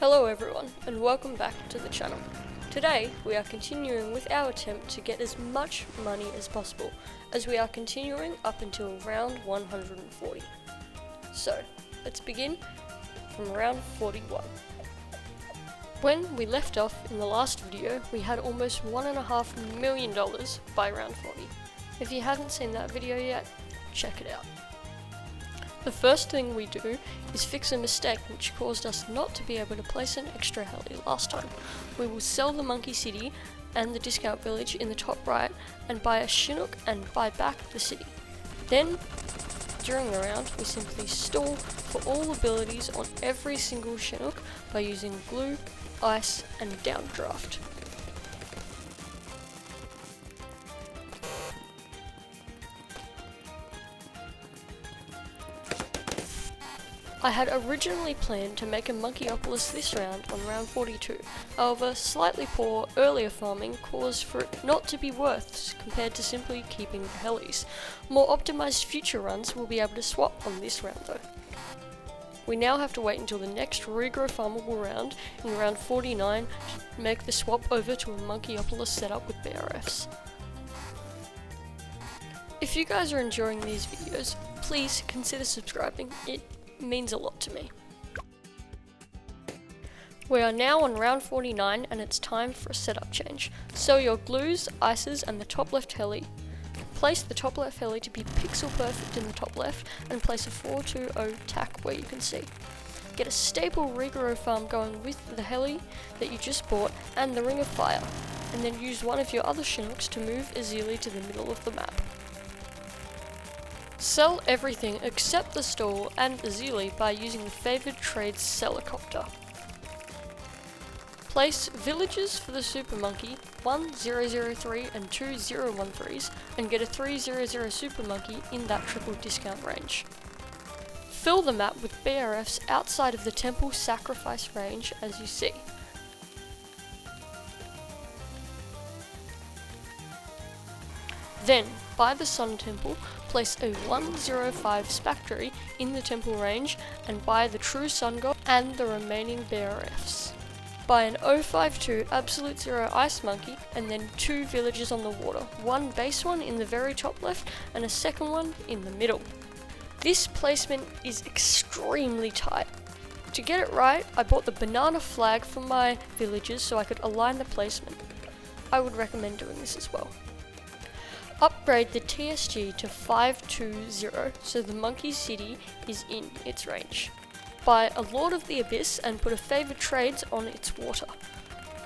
Hello everyone, and welcome back to the channel. Today, we are continuing with our attempt to get as much money as possible, as we are continuing up until round 140. So, let's begin from round 41. When we left off in the last video, we had almost $1.5 million by round 40. If you haven't seen that video yet, check it out. The first thing we do is fix a mistake which caused us not to be able to place an extra heli last time. We will sell the Monkey City and the discount village in the top right and buy a Chinook and buy back the city. Then, during the round, we simply stall for all abilities on every single Chinook by using glue, ice and downdraft. I had originally planned to make a Monkeyopolis this round on round 42, however slightly poor earlier farming caused for it not to be worth compared to simply keeping the helis. More optimised future runs will be able to swap on this round though. We now have to wait until the next regrow farmable round in round 49 to make the swap over to a Monkeyopolis setup with BRFs. If you guys are enjoying these videos, please consider subscribing. It means a lot to me. We are now on round 49 and it's time for a setup change. Sell your glues, ices and the top left heli. Place the top left heli to be pixel perfect in the top left and place a 420 tack where you can see. Get a staple regrow farm going with the heli that you just bought and the ring of fire, and then use one of your other Chinooks to move Ezili to the middle of the map. Sell everything except the stall and Ezili by using the favoured trades Celicopter. Place villages for the Super Monkey, 1003 and 2013s, and get a 300 Super Monkey in that triple discount range. Fill the map with BRFs outside of the temple sacrifice range as you see. Then, by the Sun Temple, place a 105 Spectre in the temple range and buy the True Sun God and the remaining BRFs. Buy an 052 Absolute Zero Ice Monkey and then 2 villages on the water, one base one in the very top left and a second one in the middle. This placement is extremely tight. To get it right, I bought the banana flag for my villages so I could align the placement. I would recommend doing this as well. Upgrade the TSG to 520 so the Monkey City is in its range. Buy a Lord of the Abyss and put a favoured trades on its water.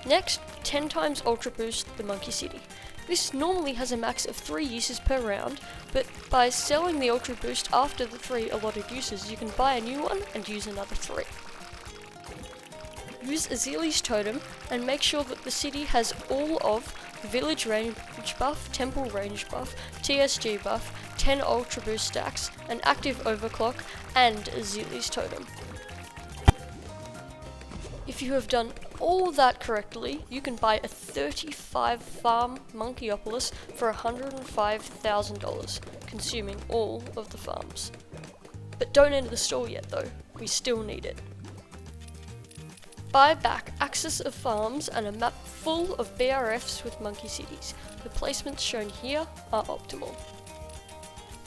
Next, 10 times Ultra Boost the Monkey City. This normally has a max of 3 uses per round, but by selling the Ultra Boost after the 3 allotted uses, you can buy a new one and use another 3. Use Ezili's totem and make sure that the city has all of Village Range buff, Temple Range buff, TSG buff, 10 Ultra Boost stacks, an active overclock, and Ezili's totem. If you have done all that correctly, you can buy a 35 farm Monkeyopolis for $105,000, consuming all of the farms. But don't enter the store yet though, we still need it. Buy back access of farms and a map full of BRFs with Monkey Cities. The placements shown here are optimal.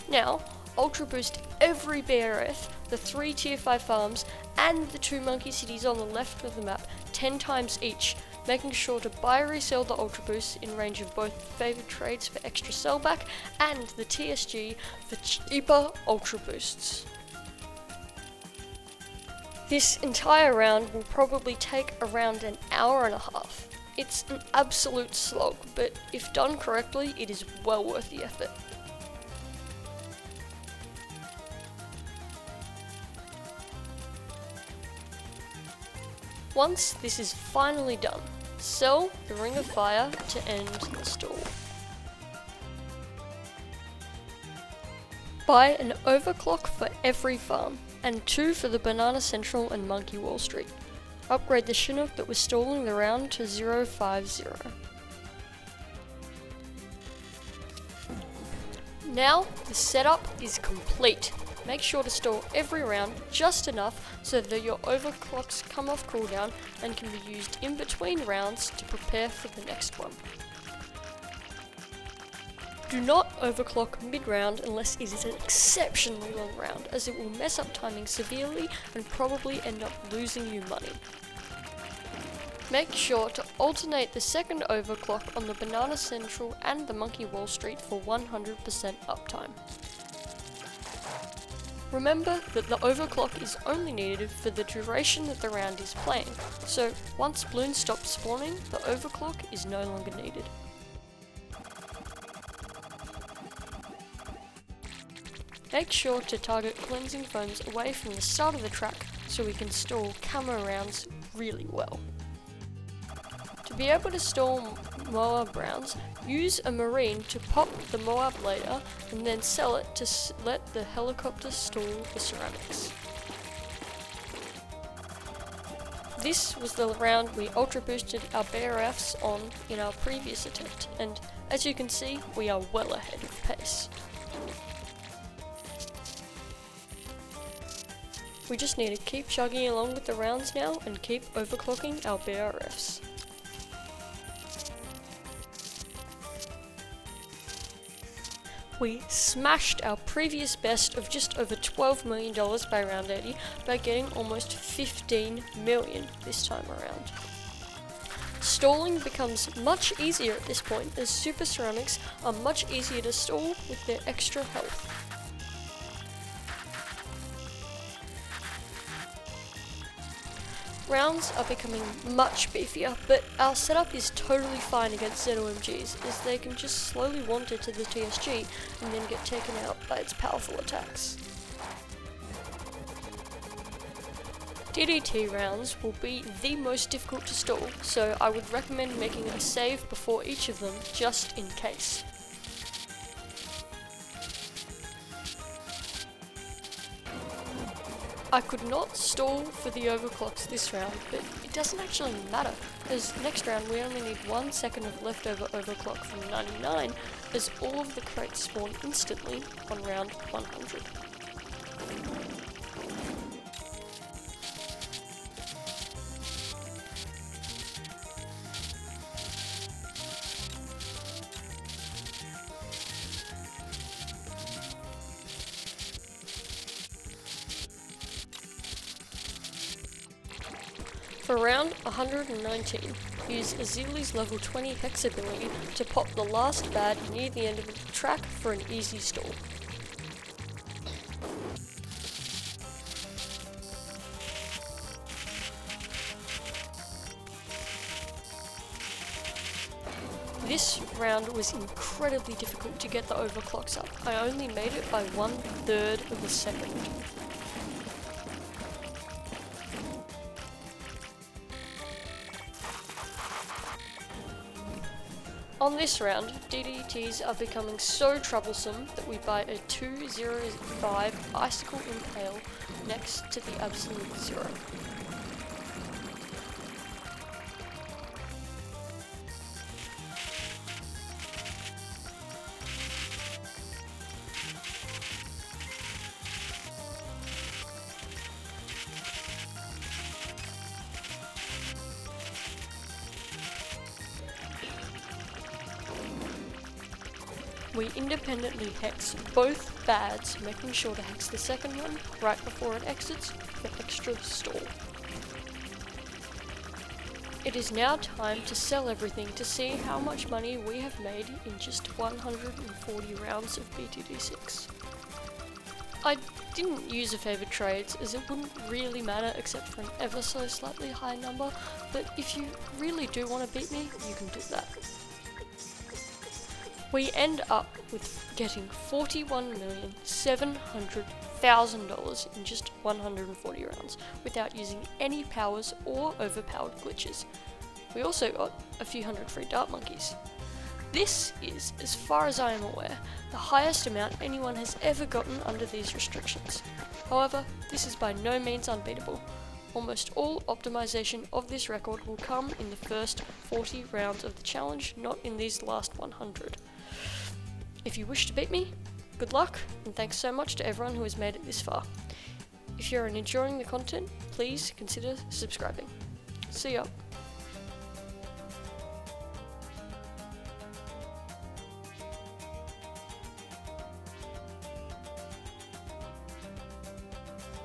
Now, Ultra Boost every BRF, the 3 tier 5 farms, and the 2 Monkey Cities on the left of the map 10 times each, making sure to buy or resell the Ultra Boost in range of both favoured trades for extra sellback and the TSG for cheaper Ultra Boosts. This entire round will probably take around an hour and a half. It's an absolute slog, but if done correctly, it is well worth the effort. Once this is finally done, sell the Ring of Fire to end the stall. Buy an overclock for every farm, and 2 for the Banana Central and Monkey Wall Street. Upgrade the Chinook that was stalling the round to 050. Now, the setup is complete. Make sure to stall every round just enough so that your overclocks come off cooldown and can be used in between rounds to prepare for the next one. Do not overclock mid-round unless it is an exceptionally long round, as it will mess up timing severely and probably end up losing you money. Make sure to alternate the second overclock on the Banana Central and the Monkey Wall Street for 100% uptime. Remember that the overclock is only needed for the duration that the round is playing, so once balloons stop spawning, the overclock is no longer needed. Make sure to target cleansing foams away from the start of the track so we can stall camo rounds really well. To be able to stall Moab rounds, use a marine to pop the Moab later and then sell it to let the helicopter stall the ceramics. This was the round we ultra boosted our BRFs on in our previous attempt, and as you can see, we are well ahead of pace. We just need to keep chugging along with the rounds now and keep overclocking our BRFs. We smashed our previous best of just over $12 million by round 80 by getting almost 15 million this time around. Stalling becomes much easier at this point as super ceramics are much easier to stall with their extra health. Rounds are becoming much beefier, but our setup is totally fine against ZOMGs, as they can just slowly wander to the TSG and then get taken out by its powerful attacks. DDT rounds will be the most difficult to stall, so I would recommend making a save before each of them just in case. I could not stall for the overclocks this round, but it doesn't actually matter, as next round we only need 1 second of leftover overclock from 99, as all of the crates spawn instantly on round 100. For round 119, use Ezili's level 20 hex ability to pop the last bad near the end of the track for an easy stall. This round was incredibly difficult to get the overclocks up. I only made it by 1/3 of a second. On this round, DDTs are becoming so troublesome that we buy a 205 Icicle Impale next to the Absolute Zero. We independently hex both bads, making sure to hex the second one right before it exits for extra stall. It is now time to sell everything to see how much money we have made in just 140 rounds of BTD6. I didn't use a favoured trades as it wouldn't really matter except for an ever so slightly high number, but if you really do want to beat me, you can do that. We end up with getting $41,700,000 in just 140 rounds without using any powers or overpowered glitches. We also got a few hundred free dart monkeys. This is, as far as I am aware, the highest amount anyone has ever gotten under these restrictions. However, this is by no means unbeatable. Almost all optimization of this record will come in the first 40 rounds of the challenge, not in these last 100. If you wish to beat me, Good luck, and thanks so much to everyone who has made it this far. If you're enjoying the content, please consider subscribing. See ya!